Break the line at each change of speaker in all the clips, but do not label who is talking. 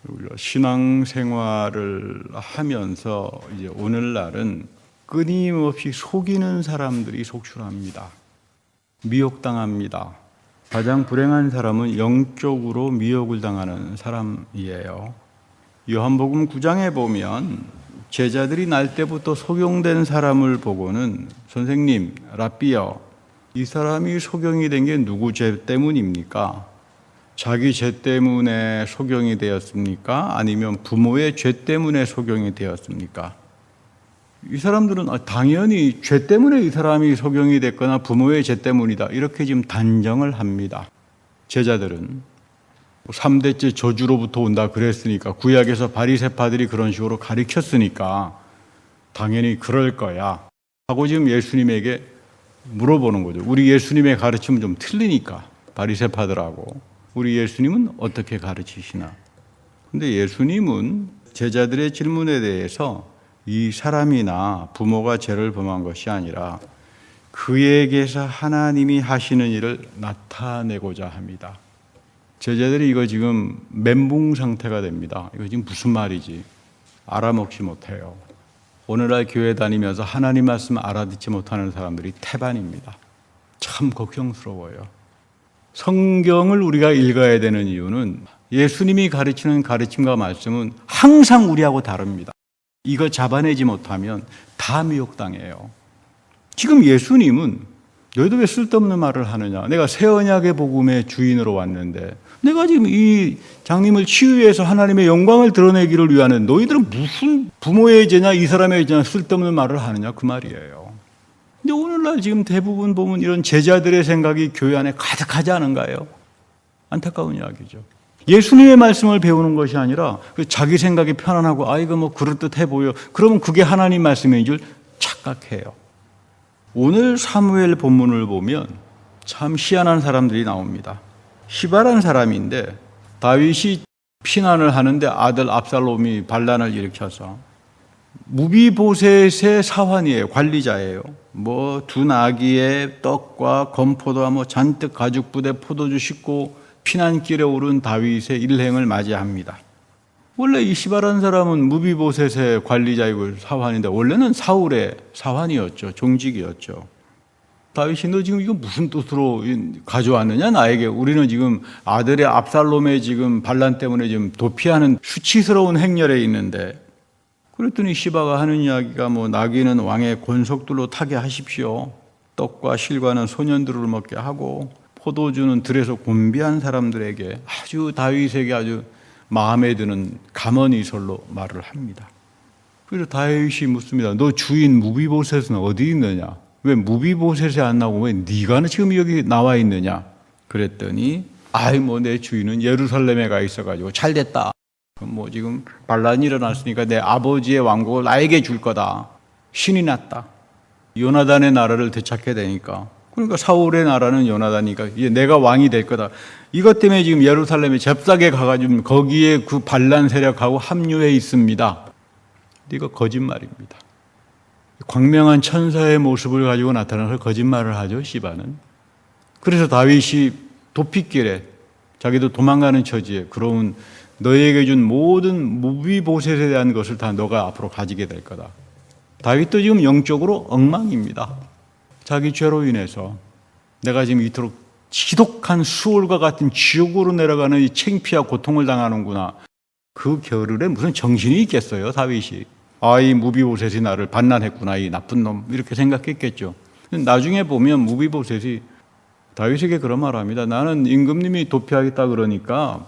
우리가 신앙생활을 하면서 이제 오늘날은 끊임없이 속이는 사람들이 속출합니다. 미혹당합니다. 가장 불행한 사람은 영적으로 미혹을 당하는 사람이에요. 요한복음 9장에 보면 제자들이 날 때부터 속용된 사람을 보고는 선생님, 랍비요, 이 사람이 속용이 된 게 누구 죄 때문입니까? 자기 죄 때문에 속용이 되었습니까? 아니면 부모의 죄 때문에 속용이 되었습니까? 이 사람들은 당연히 죄 때문에 이 사람이 속용이 됐거나 부모의 죄 때문이다, 이렇게 지금 단정을 합니다. 제자들은 3대째 저주로부터 온다 그랬으니까, 구약에서 바리새파들이 그런 식으로 가르쳤으니까 당연히 그럴 거야 하고 지금 예수님에게 물어보는 거죠. 우리 예수님의 가르침은 좀 틀리니까, 바리새파들하고 우리 예수님은 어떻게 가르치시나? 근데 예수님은 제자들의 질문에 대해서 이 사람이나 부모가 죄를 범한 것이 아니라 그에게서 하나님이 하시는 일을 나타내고자 합니다. 제자들이 이거 지금 멘붕 상태가 됩니다. 이거 지금 무슨 말이지? 알아먹지 못해요. 오늘날 교회 다니면서 하나님 말씀 알아듣지 못하는 사람들이 태반입니다. 참 걱정스러워요. 성경을 우리가 읽어야 되는 이유는 예수님이 가르치는 가르침과 말씀은 항상 우리하고 다릅니다. 이거 잡아내지 못하면 다 미혹당해요. 지금 예수님은 너희도 왜 쓸데없는 말을 하느냐? 내가 새 언약의 복음의 주인으로 왔는데 내가 지금 이 장님을 치유해서 하나님의 영광을 드러내기를 위하는, 너희들은 무슨 부모의 죄냐 이 사람의 죄냐 쓸데없는 말을 하느냐, 그 말이에요. 근데 오늘날 지금 대부분 보면 이런 제자들의 생각이 교회 안에 가득하지 않은가요? 안타까운 이야기죠. 예수님의 말씀을 배우는 것이 아니라 자기 생각이 편안하고 이거 뭐 그럴듯해 보여, 그러면 그게 하나님 말씀인 줄 착각해요. 오늘 사무엘 본문을 보면 참 희한한 사람들이 나옵니다. 시바라는 사람인데 다윗이 피난을 하는데 아들 압살롬이 반란을 일으켜서, 무비보셋의 사환이에요. 관리자예요. 뭐 두 나귀의 떡과 건포도와 뭐 잔뜩 가죽 부대 포도주 싣고 피난길에 오른 다윗의 일행을 맞이합니다. 원래 이 시바라는 사람은 무비보셋의 관리자이고 사환인데 원래는 사울의 사환이었죠. 종직이었죠. 다윗이 너 지금 이거 무슨 뜻으로 가져왔느냐 나에게? 우리는 지금 아들의 압살롬의 지금 반란 때문에 지금 도피하는 수치스러운 행렬에 있는데. 그랬더니 시바가 하는 이야기가 뭐 나귀는 왕의 권속들로 타게 하십시오. 떡과 실과는 소년들을 먹게 하고 포도주는 들에서 곤비한 사람들에게, 아주 다윗에게 아주 마음에 드는 감언이설로 말을 합니다. 그래서 다윗이 묻습니다. 너 주인 무비보셋은 어디 있느냐? 왜 무비보셋이 안 나오고 왜 네가 지금 여기 나와 있느냐? 그랬더니 뭐 내 주인은 예루살렘에 가 있어가지고 잘 됐다. 뭐 지금 반란이 일어났으니까 내 아버지의 왕국을 나에게 줄 거다. 신이 났다. 요나단의 나라를 되찾게 되니까. 그러니까 사울의 나라는 요나단이니까 이제 내가 왕이 될 거다. 이것 때문에 지금 예루살렘에 잽싸게 가가지고 거기에 그 반란 세력하고 합류해 있습니다. 이거 거짓말입니다. 광명한 천사의 모습을 가지고 나타나서 거짓말을 하죠, 시바는. 그래서 다윗이 도피길에 자기도 도망가는 처지에, 그러면 너에게 준 모든 무비보셋에 대한 것을 다 너가 앞으로 가지게 될 거다. 다윗도 지금 영적으로 엉망입니다. 자기 죄로 인해서 내가 지금 이토록 지독한 수월과 같은 지옥으로 내려가는 이 창피와 고통을 당하는구나. 그 겨를에 무슨 정신이 있겠어요, 다윗이. 이 무비보셋이 나를 반란했구나, 이 나쁜 놈, 이렇게 생각했겠죠. 나중에 보면 무비보셋이 다윗에게 그런 말을 합니다. 나는 임금님이 도피하겠다 그러니까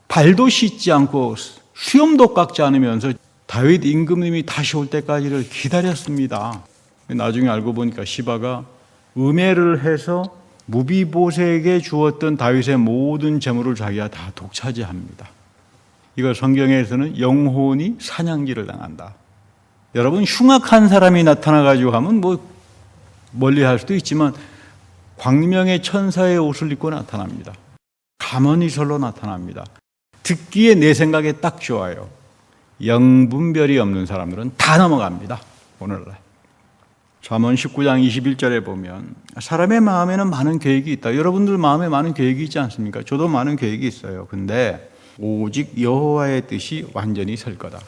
발도 씻지 않고 수염도 깎지 않으면서 다윗 임금님이 다시 올 때까지를 기다렸습니다. 나중에 알고 보니까 시바가 음해를 해서 무비보셋에게 주었던 다윗의 모든 재물을 자기가 다 독차지합니다. 이걸 성경에서는 영혼이 사냥기를 당한다. 여러분, 흉악한 사람이 나타나가지고 하면 뭐 멀리 할 수도 있지만 광명의 천사의 옷을 입고 나타납니다. 감언이설로 나타납니다. 듣기에 내 생각에 딱 좋아요. 영분별이 없는 사람들은 다 넘어갑니다, 오늘날. 잠언 19장 21절에 보면 사람의 마음에는 많은 계획이 있다. 여러분들 마음에 많은 계획이 있지 않습니까? 저도 많은 계획이 있어요. 근데 오직 여호와의 뜻이 완전히 설 거다.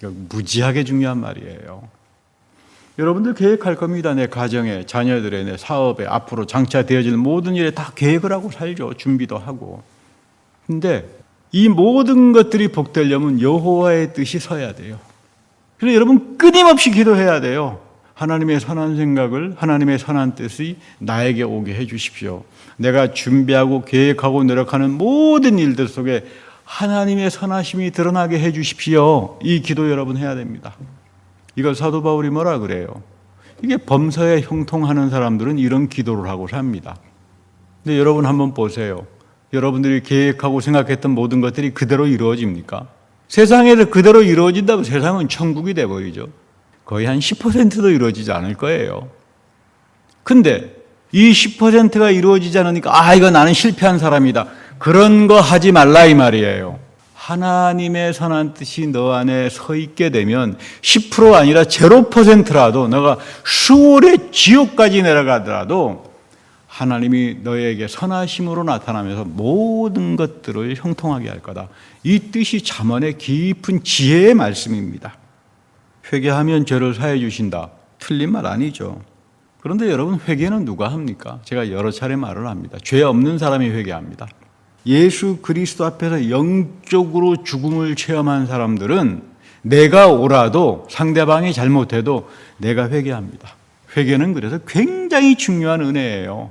무지하게 중요한 말이에요. 여러분들 계획할 겁니다. 내 가정에, 자녀들의, 내 사업에, 앞으로 장차 되어질 모든 일에 다 계획을 하고 살죠. 준비도 하고. 근데 이 모든 것들이 복되려면 여호와의 뜻이 서야 돼요. 그래서 여러분 끊임없이 기도해야 돼요. 하나님의 선한 생각을, 하나님의 선한 뜻이 나에게 오게 해 주십시오. 내가 준비하고 계획하고 노력하는 모든 일들 속에 하나님의 선하심이 드러나게 해 주십시오. 이 기도 여러분 해야 됩니다. 이걸 사도 바울이 뭐라 그래요? 이게 범사에 형통하는 사람들은 이런 기도를 하고 삽니다. 근데 여러분 한번 보세요. 여러분들이 계획하고 생각했던 모든 것들이 그대로 이루어집니까? 세상에서 그대로 이루어진다고 세상은 천국이 돼버리죠. 거의 한 10%도 이루어지지 않을 거예요. 근데 이 10%가 이루어지지 않으니까 이거 나는 실패한 사람이다. 그런 거 하지 말라 이 말이에요. 하나님의 선한 뜻이 너 안에 서 있게 되면 10% 아니라 0%라도 너가 수월의 지옥까지 내려가더라도 하나님이 너에게 선하심으로 나타나면서 모든 것들을 형통하게 할 거다. 이 뜻이 잠언의 깊은 지혜의 말씀입니다. 회개하면 죄를 사해 주신다. 틀린 말 아니죠. 그런데 여러분 회개는 누가 합니까? 제가 여러 차례 말을 합니다. 죄 없는 사람이 회개합니다. 예수 그리스도 앞에서 영적으로 죽음을 체험한 사람들은 내가 옳아도 상대방이 잘못해도 내가 회개합니다. 회개는 그래서 굉장히 중요한 은혜예요.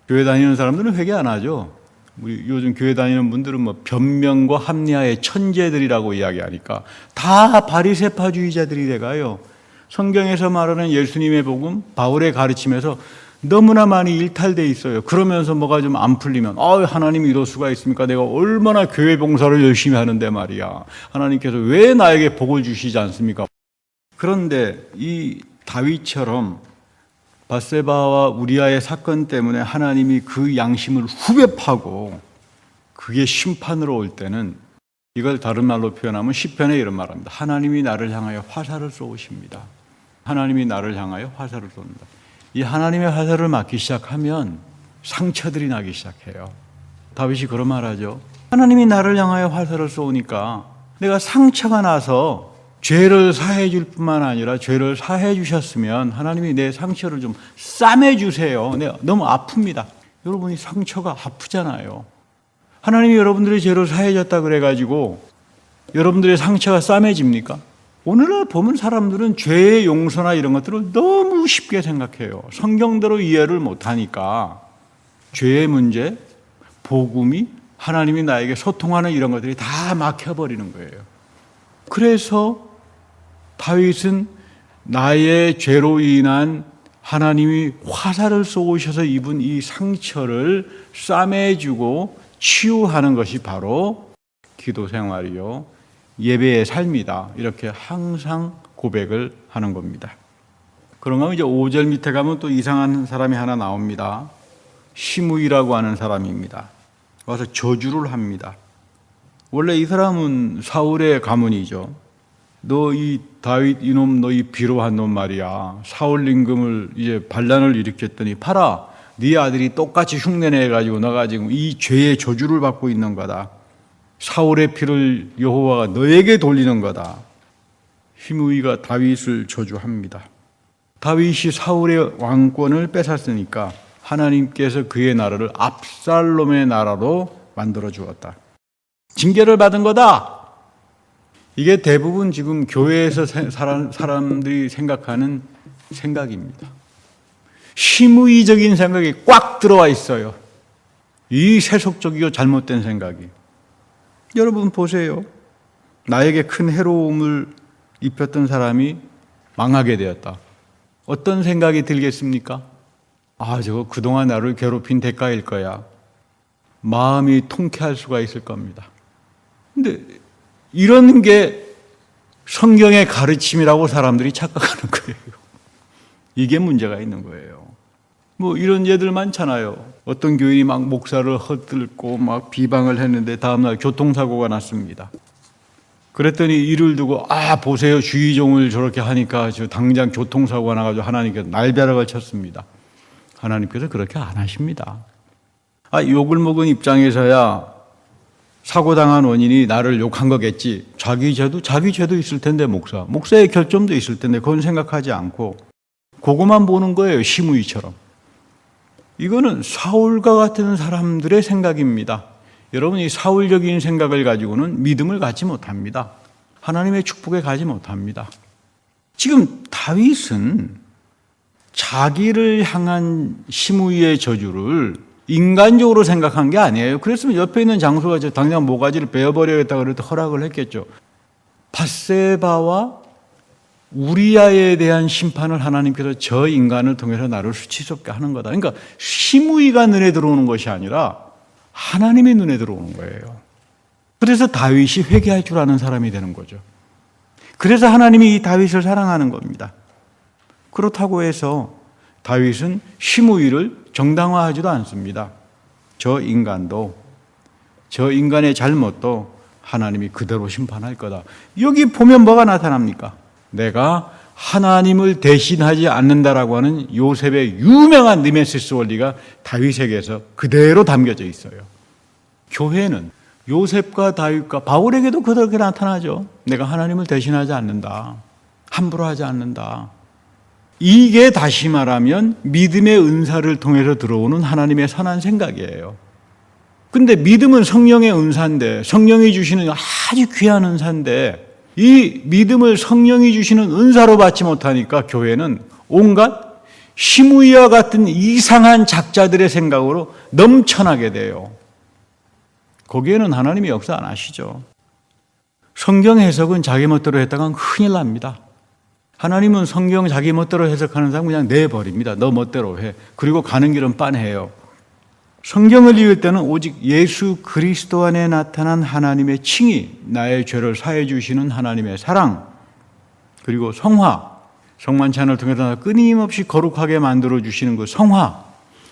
교회 다니는 사람들은 회개 안 하죠. 우리 요즘 교회 다니는 분들은 뭐 변명과 합리화의 천재들이라고 이야기하니까 다 바리새파주의자들이 돼가요. 성경에서 말하는 예수님의 복음, 바울의 가르침에서 너무나 많이 일탈돼 있어요. 그러면서 뭐가 좀 안 풀리면 하나님이 이럴 수가 있습니까? 내가 얼마나 교회 봉사를 열심히 하는데 말이야. 하나님께서 왜 나에게 복을 주시지 않습니까? 그런데 이 다윗처럼 밧세바와 우리아의 사건 때문에 하나님이 그 양심을 후벼 파고 그게 심판으로 올 때는 이걸 다른 말로 표현하면 시편에 이런 말합니다. 하나님이 나를 향하여 화살을 쏘십니다. 하나님이 나를 향하여 화살을 쏩니다. 이 하나님의 화살을 맞기 시작하면 상처들이 나기 시작해요. 다윗이 그런 말하죠. 하나님이 나를 향하여 화살을 쏘니까 내가 상처가 나서 죄를 사해 줄 뿐만 아니라 죄를 사해 주셨으면 하나님이 내 상처를 좀 싸매 주세요. 내가 너무 아픕니다. 여러분이 상처가 아프잖아요. 하나님이 여러분들의 죄를 사해 줬다 그래가지고 여러분들의 상처가 싸매집니까? 오늘날 보면 사람들은 죄의 용서나 이런 것들을 너무 쉽게 생각해요. 성경대로 이해를 못하니까 죄의 문제, 복음이 하나님이 나에게 소통하는 이런 것들이 다 막혀버리는 거예요. 그래서 다윗은 나의 죄로 인한 하나님이 화살을 쏘셔서 입은 이 상처를 싸매주고 치유하는 것이 바로 기도 생활이요. 예배의 삶이다. 이렇게 항상 고백을 하는 겁니다. 그런가 하면 이제 5절 밑에 가면 또 이상한 사람이 하나 나옵니다. 시므이라고 하는 사람입니다. 와서 저주를 합니다. 원래 이 사람은 사울의 가문이죠. 너 이 다윗 이놈 너 이 비로한 놈 말이야. 사울 임금을 이제 반란을 일으켰더니 봐라. 네 아들이 똑같이 흉내내가지고 너가 지금 이 죄의 저주를 받고 있는 거다. 사울의 피를 여호와가 너에게 돌리는 거다. 시므이가 다윗을 저주합니다. 다윗이 사울의 왕권을 뺏었으니까 하나님께서 그의 나라를 압살롬의 나라로 만들어 주었다. 징계를 받은 거다. 이게 대부분 지금 교회에서 사람들이 생각하는 생각입니다. 시므이적인 생각이 꽉 들어와 있어요. 이 세속적이고 잘못된 생각이. 여러분 보세요. 나에게 큰 해로움을 입혔던 사람이 망하게 되었다. 어떤 생각이 들겠습니까? 저거 그동안 나를 괴롭힌 대가일 거야. 마음이 통쾌할 수가 있을 겁니다. 근데 이런 게 성경의 가르침이라고 사람들이 착각하는 거예요. 이게 문제가 있는 거예요. 뭐 이런 예들 많잖아요. 어떤 교인이 막 목사를 헛들고 막 비방을 했는데 다음날 교통사고가 났습니다. 그랬더니 이를 두고 보세요. 주의종을 저렇게 하니까 저 당장 교통사고가 나가지고 하나님께서 날벼락을 쳤습니다. 하나님께서 그렇게 안 하십니다. 욕을 먹은 입장에서야 사고당한 원인이 나를 욕한 거겠지. 자기 죄도 있을 텐데 목사의 결점도 있을 텐데 그건 생각하지 않고 그것만 보는 거예요. 시므이처럼. 이거는 사울과 같은 사람들의 생각입니다. 여러분, 이 사울적인 생각을 가지고는 믿음을 갖지 못합니다. 하나님의 축복에 가지 못합니다. 지금 다윗은 자기를 향한 시므이의 저주를 인간적으로 생각한 게 아니에요. 그랬으면 옆에 있는 장소가 당장 모가지를 베어버려야겠다 그래도 허락을 했겠죠. 밧세바와 우리아에 대한 심판을 하나님께서 저 인간을 통해서 나를 수치스럽게 하는 거다. 그러니까 시므이가 눈에 들어오는 것이 아니라 하나님의 눈에 들어오는 거예요. 그래서 다윗이 회개할 줄 아는 사람이 되는 거죠. 그래서 하나님이 이 다윗을 사랑하는 겁니다. 그렇다고 해서 다윗은 시므이를 정당화하지도 않습니다. 저 인간의 잘못도 하나님이 그대로 심판할 거다. 여기 보면 뭐가 나타납니까? 내가 하나님을 대신하지 않는다라고 하는 요셉의 유명한 느메시스 원리가 다윗에게서 그대로 담겨져 있어요. 교회는 요셉과 다윗과 바울에게도 그렇게 나타나죠. 내가 하나님을 대신하지 않는다. 함부로 하지 않는다. 이게 다시 말하면 믿음의 은사를 통해서 들어오는 하나님의 선한 생각이에요. 근데 믿음은 성령의 은사인데, 성령이 주시는 아주 귀한 은사인데, 이 믿음을 성령이 주시는 은사로 받지 못하니까 교회는 온갖 시므이와 같은 이상한 작자들의 생각으로 넘쳐나게 돼요. 거기에는 하나님이 역사 안 하시죠. 성경 해석은 자기 멋대로 했다간 큰일 납니다. 하나님은 성경 자기 멋대로 해석하는 사람 그냥 내버립니다. 너 멋대로 해. 그리고 가는 길은 빤해요. 성경을 읽을 때는 오직 예수 그리스도 안에 나타난 하나님의 칭의, 나의 죄를 사해 주시는 하나님의 사랑, 그리고 성만찬을 통해서 끊임없이 거룩하게 만들어 주시는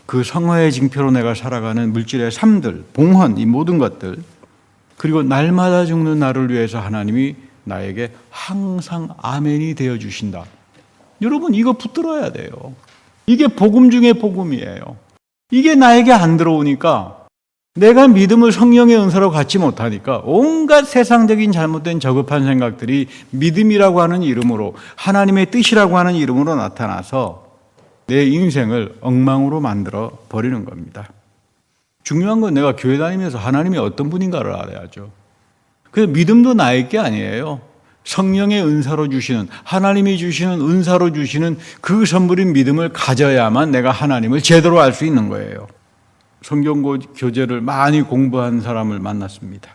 그 성화의 징표로 내가 살아가는 물질의 삶들, 봉헌, 이 모든 것들, 그리고 날마다 죽는 나를 위해서 하나님이 나에게 항상 아멘이 되어 주신다. 여러분, 이거 붙들어야 돼요. 이게 복음 중에 복음이에요. 이게 나에게 안 들어오니까, 내가 믿음을 성령의 은사로 갖지 못하니까 온갖 세상적인 잘못된 저급한 생각들이 믿음이라고 하는 이름으로, 하나님의 뜻이라고 하는 이름으로 나타나서 내 인생을 엉망으로 만들어 버리는 겁니다. 중요한 건 내가 교회 다니면서 하나님이 어떤 분인가를 알아야죠. 그래서 믿음도 나의 게 아니에요. 성령의 은사로 주시는, 하나님이 주시는 은사로 주시는 그 선물인 믿음을 가져야만 내가 하나님을 제대로 알 수 있는 거예요. 성경 교재를 많이 공부한 사람을 만났습니다.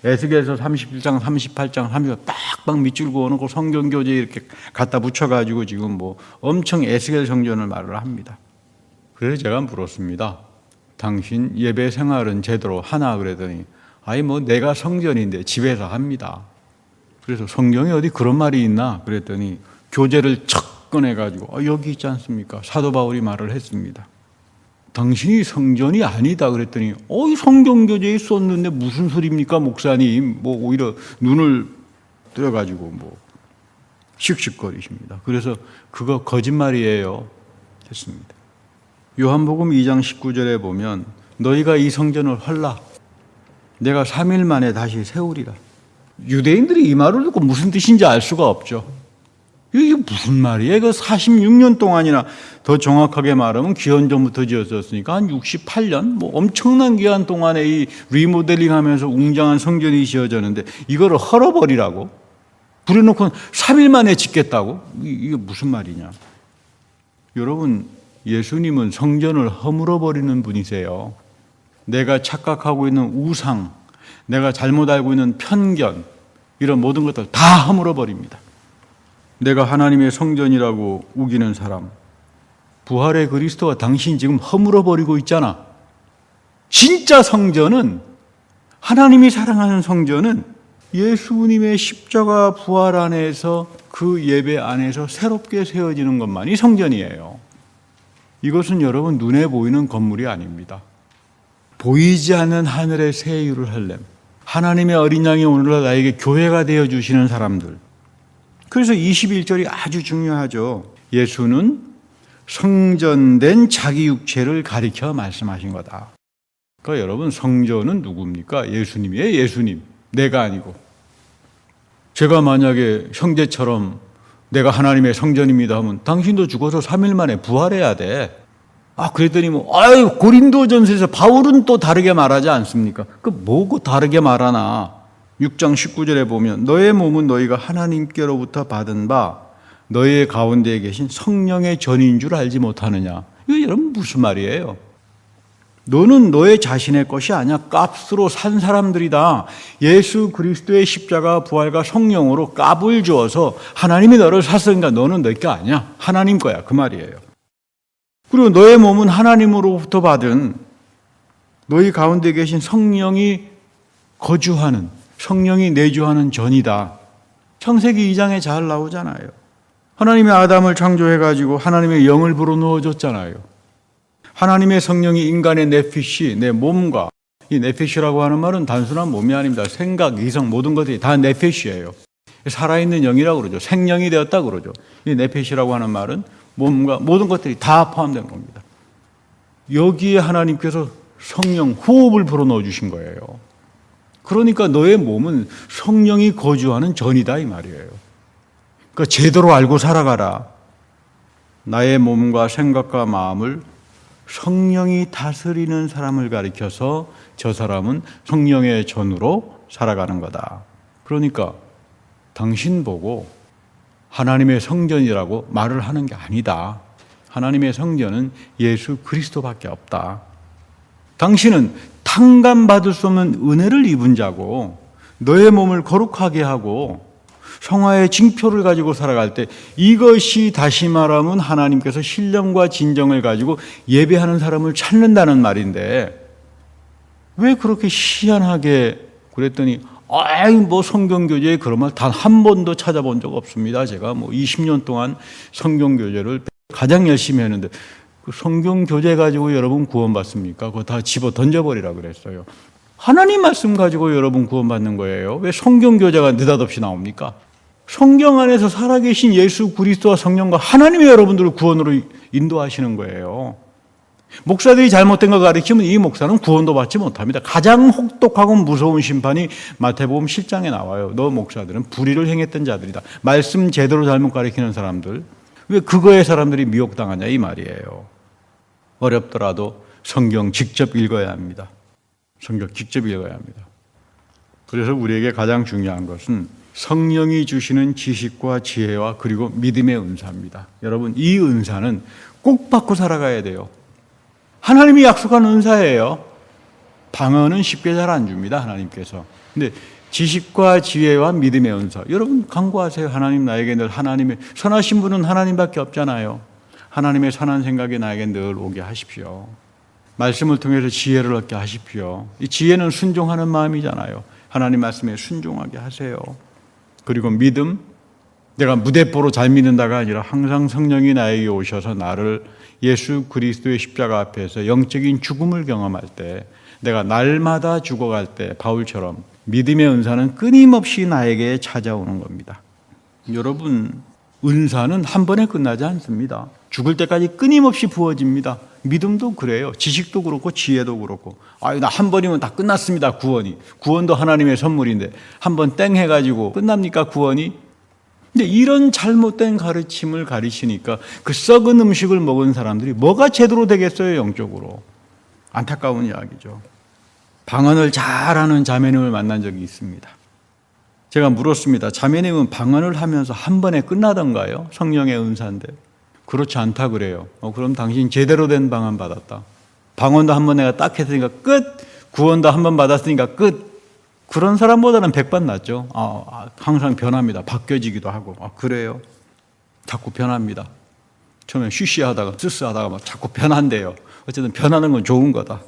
에스겔서 37장, 38장, 30장 빡빡 밑줄 그어놓고 성경 교재 이렇게 갖다 붙여가지고 지금 뭐 엄청 에스겔 성전을 말을 합니다. 그래서 제가 물었습니다. 당신 예배 생활은 제대로 하나? 그랬더니 아니 뭐 내가 성전인데 집에서 합니다. 그래서 성경에 어디 그런 말이 있나? 그랬더니 교재를 척 꺼내가지고 여기 있지 않습니까? 사도 바울이 말을 했습니다. 당신이 성전이 아니다 그랬더니 이 성경 교재에 썼는데 무슨 소리입니까 목사님? 뭐 오히려 눈을 뜨여가지고 뭐 씩씩거리십니다. 그래서 그거 거짓말이에요 했습니다. 요한복음 2장 19절에 보면 너희가 이 성전을 헐라 내가 3일 만에 다시 세우리라. 유대인들이 이 말을 듣고 무슨 뜻인지 알 수가 없죠. 이게 무슨 말이에요? 그 46년 동안이나 더 정확하게 말하면 기원전부터 지었었으니까 한 68년, 뭐 엄청난 기간 동안에 이 리모델링 하면서 웅장한 성전이 지어졌는데 이거를 헐어버리라고? 부려놓고 3일 만에 짓겠다고? 이게 무슨 말이냐? 여러분, 예수님은 성전을 허물어버리는 분이세요. 내가 착각하고 있는 우상, 내가 잘못 알고 있는 편견, 이런 모든 것들 다 허물어버립니다. 내가 하나님의 성전이라고 우기는 사람, 부활의 그리스도가 당신 지금 허물어버리고 있잖아. 진짜 성전은, 하나님이 사랑하는 성전은 예수님의 십자가 부활 안에서 그 예배 안에서 새롭게 세워지는 것만이 성전이에요. 이것은 여러분 눈에 보이는 건물이 아닙니다. 보이지 않는 하늘의 새 예루살렘, 하나님의 어린 양이 오늘날 나에게 교회가 되어주시는 사람들. 그래서 21절이 아주 중요하죠. 예수는 성전된 자기 육체를 가리켜 말씀하신 거다. 그러니까 여러분, 성전은 누굽니까? 예수님이에요. 예수님. 내가 아니고. 제가 만약에 형제처럼 내가 하나님의 성전입니다 하면 당신도 죽어서 3일 만에 부활해야 돼. 그랬더니 고린도전서에서 바울은 또 다르게 말하지 않습니까? 뭐고 다르게 말하나? 6장 19절에 보면 너의 몸은 너희가 하나님께로부터 받은 바 너희의 가운데에 계신 성령의 전인 줄 알지 못하느냐? 이거 여러분 무슨 말이에요? 너는 너의 자신의 것이 아니야. 값으로 산 사람들이다. 예수 그리스도의 십자가 부활과 성령으로 값을 주어서 하나님이 너를 샀으니까 너는 너 게 아니야. 하나님 거야. 그 말이에요. 그리고 너의 몸은 하나님으로부터 받은 너희 가운데 계신 성령이 거주하는, 성령이 내주하는 전이다. 창세기 2장에 잘 나오잖아요. 하나님이 아담을 창조해가지고 하나님의 영을 불어넣어줬잖아요. 하나님의 성령이 인간의 네피시, 내 몸과, 이 네피시라고 하는 말은 단순한 몸이 아닙니다. 생각, 이성, 모든 것들이 다 네피시예요. 살아있는 영이라고 그러죠. 생명이 되었다고 그러죠. 이 네피시라고 하는 말은 몸과 모든 것들이 다 포함된 겁니다. 여기에 하나님께서 성령, 호흡을 불어넣어 주신 거예요. 그러니까 너의 몸은 성령이 거주하는 전이다 이 말이에요. 그러니까 제대로 알고 살아가라. 나의 몸과 생각과 마음을 성령이 다스리는 사람을 가리켜서 저 사람은 성령의 전으로 살아가는 거다. 그러니까 당신 보고 하나님의 성전이라고 말을 하는 게 아니다. 하나님의 성전은 예수 그리스도밖에 없다. 당신은 탕감받을 수 없는 은혜를 입은 자고 너의 몸을 거룩하게 하고 성화의 징표를 가지고 살아갈 때 이것이 다시 말하면 하나님께서 신령과 진정을 가지고 예배하는 사람을 찾는다는 말인데 왜 그렇게 희한하게 그랬더니 성경교재에 그런 말 단 한 번도 찾아본 적 없습니다. 제가 20년 동안 성경교재를 가장 열심히 했는데 그 성경교재 가지고 여러분 구원받습니까? 그거 다 집어 던져버리라 그랬어요. 하나님 말씀 가지고 여러분 구원받는 거예요. 왜 성경교재가 느닷없이 나옵니까? 성경 안에서 살아계신 예수 그리스도와 성령과 하나님이 여러분들을 구원으로 인도하시는 거예요. 목사들이 잘못된 걸 가르치면 이 목사는 구원도 받지 못합니다. 가장 혹독하고 무서운 심판이 마태복음 7장에 나와요. 너 목사들은 불의를 행했던 자들이다. 말씀 제대로 잘못 가르치는 사람들. 왜 그거에 사람들이 미혹당하냐 이 말이에요. 어렵더라도 성경 직접 읽어야 합니다. 성경 직접 읽어야 합니다. 그래서 우리에게 가장 중요한 것은 성령이 주시는 지식과 지혜와 그리고 믿음의 은사입니다. 여러분 이 은사는 꼭 받고 살아가야 돼요. 하나님이 약속한 은사예요. 방언은 쉽게 잘 안 줍니다. 하나님께서. 근데 지식과 지혜와 믿음의 은사. 여러분 간구하세요. 하나님 나에게 늘 하나님의 선하신 분은 하나님밖에 없잖아요. 하나님의 선한 생각이 나에게 늘 오게 하십시오. 말씀을 통해서 지혜를 얻게 하십시오. 이 지혜는 순종하는 마음이잖아요. 하나님 말씀에 순종하게 하세요. 그리고 믿음, 내가 무대뽀로 잘 믿는다가 아니라 항상 성령이 나에게 오셔서 나를 예수 그리스도의 십자가 앞에서 영적인 죽음을 경험할 때 내가 날마다 죽어갈 때 바울처럼 믿음의 은사는 끊임없이 나에게 찾아오는 겁니다. 여러분 은사는 한 번에 끝나지 않습니다. 죽을 때까지 끊임없이 부어집니다. 믿음도 그래요. 지식도 그렇고 지혜도 그렇고. 나 한 번이면 다 끝났습니다. 구원이. 구원도 하나님의 선물인데 한 번 땡 해가지고 끝납니까 구원이? 근데 이런 잘못된 가르침을 가르치니까 그 썩은 음식을 먹은 사람들이 뭐가 제대로 되겠어요 영적으로. 안타까운 이야기죠. 방언을 잘하는 자매님을 만난 적이 있습니다. 제가 물었습니다. 자매님은 방언을 하면서 한 번에 끝나던가요? 성령의 은사인데. 그렇지 않다 그래요. 그럼 당신 제대로 된 방언 받았다. 방언도 한 번 내가 딱 했으니까 끝. 구원도 한 번 받았으니까 끝. 그런 사람보다는 100번 낫죠. 항상 변합니다. 바뀌어지기도 하고. 그래요? 자꾸 변합니다. 처음에 쉬쉬하다가 쓰쓰하다가 막 자꾸 변한대요. 어쨌든 변하는 건 좋은 거다.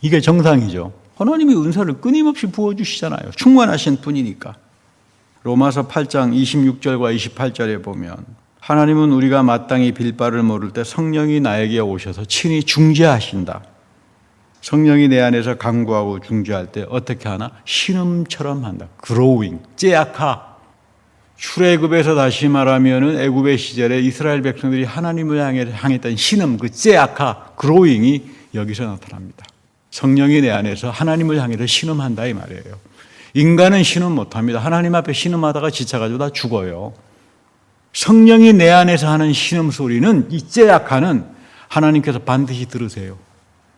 이게 정상이죠. 하나님이 은사를 끊임없이 부어주시잖아요. 충만하신 분이니까. 로마서 8장 26절과 28절에 보면 하나님은 우리가 마땅히 빌 바를 모를 때 성령이 나에게 오셔서 친히 중재하신다. 성령이 내 안에서 간구하고 중재할 때 어떻게 하나? 신음처럼 한다. growing, 째약하. 출애굽에서 다시 말하면은 애굽의 시절에 이스라엘 백성들이 하나님을 향했던 신음, 그 째약하, growing이 여기서 나타납니다. 성령이 내 안에서 하나님을 향해서 신음한다 이 말이에요. 인간은 신음 못합니다. 하나님 앞에 신음하다가 지쳐가지고 다 죽어요. 성령이 내 안에서 하는 신음소리는 이 째약하는 하나님께서 반드시 들으세요.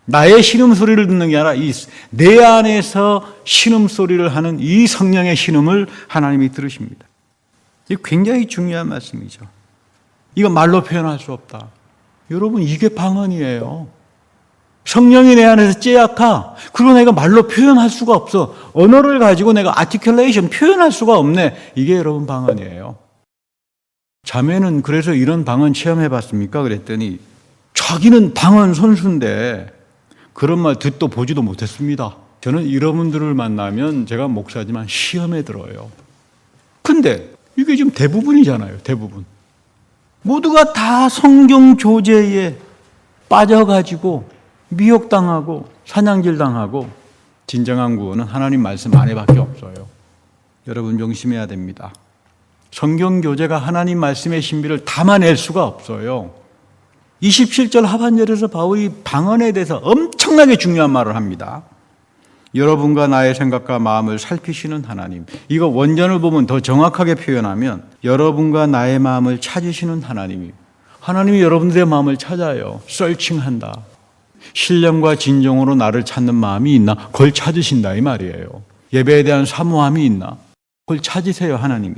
나의 신음소리를 듣는 게 아니라 내 안에서 신음소리를 하는 이 성령의 신음을 하나님이 들으십니다. 이게 굉장히 중요한 말씀이죠. 이거 말로 표현할 수 없다. 여러분, 이게 방언이에요. 성령이 내 안에서 째약하. 그리고 내가 말로 표현할 수가 없어. 언어를 가지고 내가 아티큘레이션 표현할 수가 없네. 이게 여러분 방언이에요. 자매는 그래서 이런 방언 체험해 봤습니까? 그랬더니 자기는 방언 선수인데 그런 말 듣도 보지도 못했습니다. 저는 여러분들을 만나면 제가 목사지만 시험에 들어요. 근데 이게 지금 대부분이잖아요. 대부분. 모두가 다 성경 조제에 빠져가지고 미혹당하고 사냥질당하고 진정한 구원은 하나님 말씀 안에밖에 없어요. 여러분 명심해야 됩니다. 성경 교재가 하나님 말씀의 신비를 담아낼 수가 없어요. 27절 하반절에서 바울이 방언에 대해서 엄청나게 중요한 말을 합니다. 여러분과 나의 생각과 마음을 살피시는 하나님. 이거 원전을 보면 더 정확하게 표현하면 여러분과 나의 마음을 찾으시는 하나님이. 하나님이 여러분들의 마음을 찾아요. 서칭한다. 신령과 진정으로 나를 찾는 마음이 있나? 그걸 찾으신다 이 말이에요. 예배에 대한 사모함이 있나? 그걸 찾으세요 하나님이.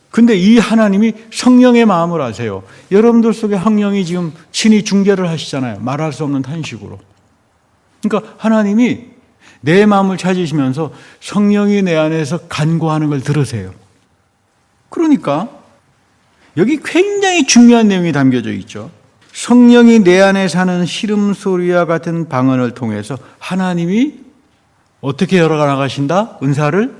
근데 이 하나님이 성령의 마음을 아세요. 여러분들 속에 성령이 지금 친히 중재를 하시잖아요. 말할 수 없는 탄식으로. 그러니까 하나님이 내 마음을 찾으시면서 성령이 내 안에서 간구하는 걸 들으세요. 그러니까 여기 굉장히 중요한 내용이 담겨져 있죠. 성령이 내 안에 사는 시름소리와 같은 방언을 통해서 하나님이 어떻게 열어나가신다? 은사를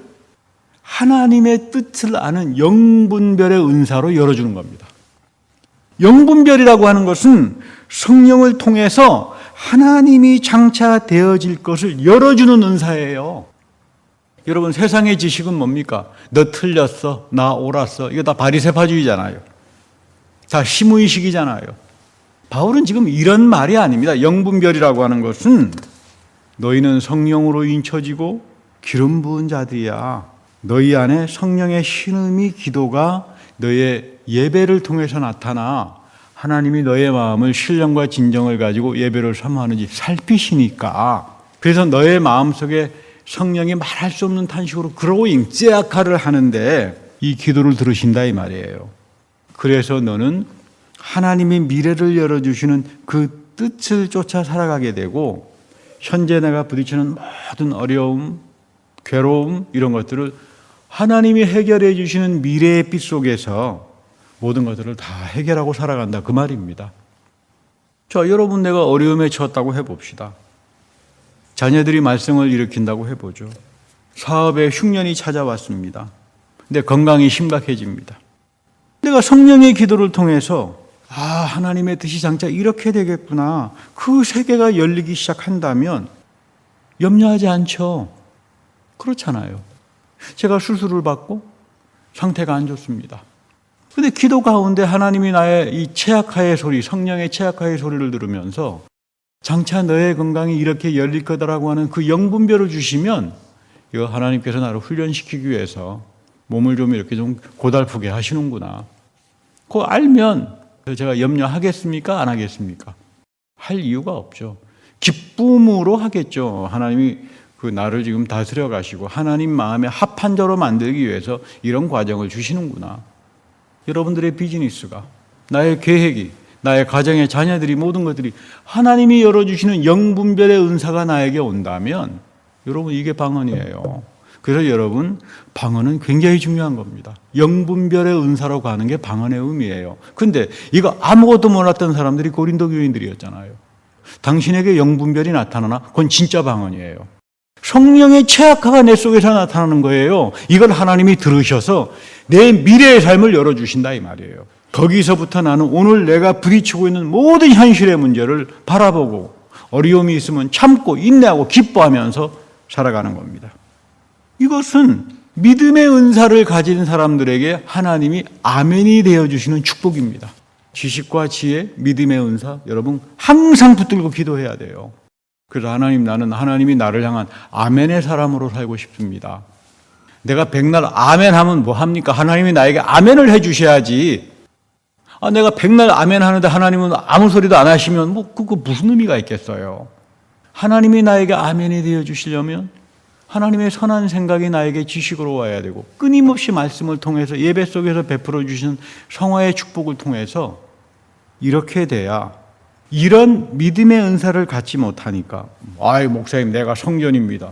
하나님의 뜻을 아는 영분별의 은사로 열어주는 겁니다. 영분별이라고 하는 것은 성령을 통해서 하나님이 장차 되어질 것을 열어주는 은사예요. 여러분 세상의 지식은 뭡니까? 너 틀렸어, 나 옳았어. 이거 다 바리새파주의잖아요. 다 심의식이잖아요. 바울은 지금 이런 말이 아닙니다. 영분별이라고 하는 것은 너희는 성령으로 인쳐지고 기름 부은 자들이야. 너희 안에 성령의 신음이 기도가 너의 예배를 통해서 나타나 하나님이 너의 마음을 신령과 진정을 가지고 예배를 사모하는지 살피시니까 그래서 너의 마음속에 성령이 말할 수 없는 탄식으로 그로잉 째약하를 하는데 이 기도를 들으신다 이 말이에요. 그래서 너는 하나님의 미래를 열어주시는 그 뜻을 쫓아 살아가게 되고 현재 내가 부딪히는 모든 어려움, 괴로움 이런 것들을 하나님이 해결해 주시는 미래의 빛 속에서 모든 것들을 다 해결하고 살아간다 그 말입니다. 자, 여러분 내가 어려움에 처했다고 해봅시다. 자녀들이 말썽을 일으킨다고 해보죠. 사업에 흉년이 찾아왔습니다. 근데 건강이 심각해집니다. 내가 성령의 기도를 통해서 하나님의 뜻이 장차 이렇게 되겠구나. 그 세계가 열리기 시작한다면 염려하지 않죠. 그렇잖아요. 제가 수술을 받고 상태가 안 좋습니다. 그런데 기도 가운데 하나님이 나의 이 체약하의 소리, 성령의 체약하의 소리를 들으면서 장차 너의 건강이 이렇게 열릴 거다라고 하는 그 영분별을 주시면 이거 하나님께서 나를 훈련시키기 위해서 몸을 좀 이렇게 좀 고달프게 하시는구나. 그거 알면 제가 염려하겠습니까? 안 하겠습니까? 할 이유가 없죠. 기쁨으로 하겠죠. 하나님이 그 나를 지금 다스려 가시고 하나님 마음에 합한 자로 만들기 위해서 이런 과정을 주시는구나. 여러분들의 비즈니스가, 나의 계획이, 나의 가정의 자녀들이 모든 것들이 하나님이 열어주시는 영분별의 은사가 나에게 온다면 여러분 이게 방언이에요. 그래서 여러분 방언은 굉장히 중요한 겁니다. 영분별의 은사로 가는 게 방언의 의미예요. 근데 이거 아무것도 몰랐던 사람들이 고린도 교인들이었잖아요. 당신에게 영분별이 나타나나? 그건 진짜 방언이에요. 성령의 체악화가 내 속에서 나타나는 거예요. 이걸 하나님이 들으셔서 내 미래의 삶을 열어주신다 이 말이에요. 거기서부터 나는 오늘 내가 부딪히고 있는 모든 현실의 문제를 바라보고 어려움이 있으면 참고 인내하고 기뻐하면서 살아가는 겁니다. 이것은 믿음의 은사를 가진 사람들에게 하나님이 아멘이 되어주시는 축복입니다. 지식과 지혜, 믿음의 은사 여러분 항상 붙들고 기도해야 돼요. 그래서 나는 하나님이 나를 향한 아멘의 사람으로 살고 싶습니다. 내가 백날 아멘 하면 뭐 합니까? 하나님이 나에게 아멘을 해 주셔야지. 내가 백날 아멘 하는데 하나님은 아무 소리도 안 하시면 그거 무슨 의미가 있겠어요? 하나님이 나에게 아멘이 되어 주시려면 하나님의 선한 생각이 나에게 지식으로 와야 되고, 끊임없이 말씀을 통해서 예배 속에서 베풀어 주시는 성화의 축복을 통해서 이렇게 돼야, 이런 믿음의 은사를 갖지 못하니까 목사님 내가 성전입니다.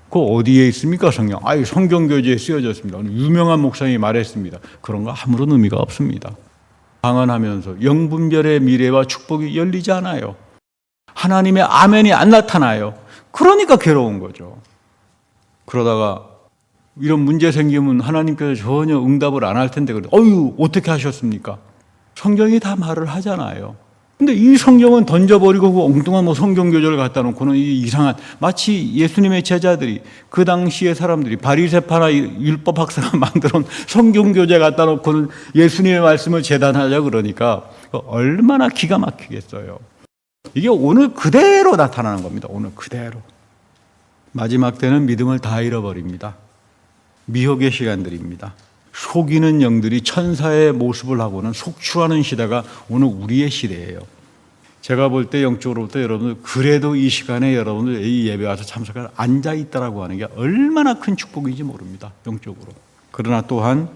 그거 어디에 있습니까? 성경. 성경교재에 쓰여졌습니다. 유명한 목사님이 말했습니다. 그런 거 아무런 의미가 없습니다. 방언하면서 영분별의 미래와 축복이 열리지 않아요. 하나님의 아멘이 안 나타나요. 그러니까 괴로운 거죠. 그러다가 이런 문제 생기면 하나님께서 전혀 응답을 안 할 텐데, 어떻게 하셨습니까? 성경이 다 말을 하잖아요. 근데 이 성경은 던져버리고 그 엉뚱한 성경 교재를 갖다 놓고는 이상한, 마치 예수님의 제자들이, 그 당시의 사람들이 바리새파나 율법 학사가 만들어온 성경 교재 갖다 놓고는 예수님의 말씀을 재단하려 그러니까 얼마나 기가 막히겠어요. 이게 오늘 그대로 나타나는 겁니다. 오늘 그대로. 마지막 때는 믿음을 다 잃어버립니다. 미혹의 시간들입니다. 속이는 영들이 천사의 모습을 하고는 속출하는 시대가 오늘 우리의 시대예요. 제가 볼 때 영적으로부터 여러분들, 그래도 이 시간에 여러분들 이 예배 와서 참석할 앉아있다라고 하는 게 얼마나 큰 축복인지 모릅니다. 영적으로. 그러나 또한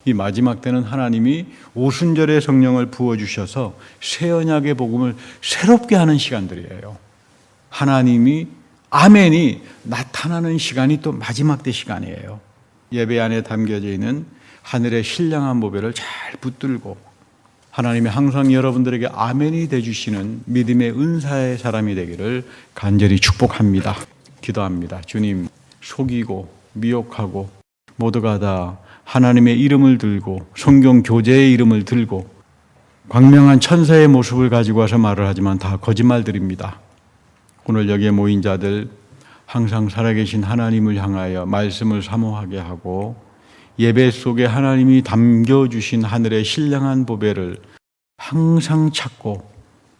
이 마지막 때는 하나님이 오순절의 성령을 부어주셔서 새 언약의 복음을 새롭게 하는 시간들이에요. 하나님이 아멘이 나타나는 시간이 또 마지막 때 시간이에요. 예배 안에 담겨져 있는 하늘의 신령한 보배를 잘 붙들고 하나님이 항상 여러분들에게 아멘이 되주시는 믿음의 은사의 사람이 되기를 간절히 축복합니다. 기도합니다. 주님, 속이고 미혹하고 모두가 다 하나님의 이름을 들고 성경 교재의 이름을 들고 광명한 천사의 모습을 가지고 와서 말을 하지만 다 거짓말들입니다. 오늘 여기에 모인 자들 항상 살아계신 하나님을 향하여 말씀을 사모하게 하고 예배 속에 하나님이 담겨주신 하늘의 신령한 보배를 항상 찾고,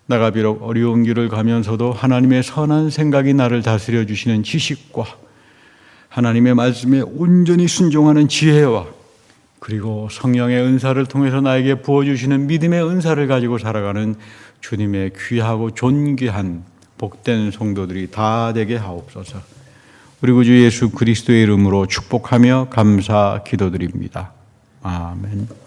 내가 비록 어려운 길을 가면서도 하나님의 선한 생각이 나를 다스려 주시는 지식과 하나님의 말씀에 온전히 순종하는 지혜와 그리고 성령의 은사를 통해서 나에게 부어주시는 믿음의 은사를 가지고 살아가는 주님의 귀하고 존귀한 복된 성도들이 다 되게 하옵소서. 우리 구주 예수 그리스도의 이름으로 축복하며 감사 기도드립니다. 아멘.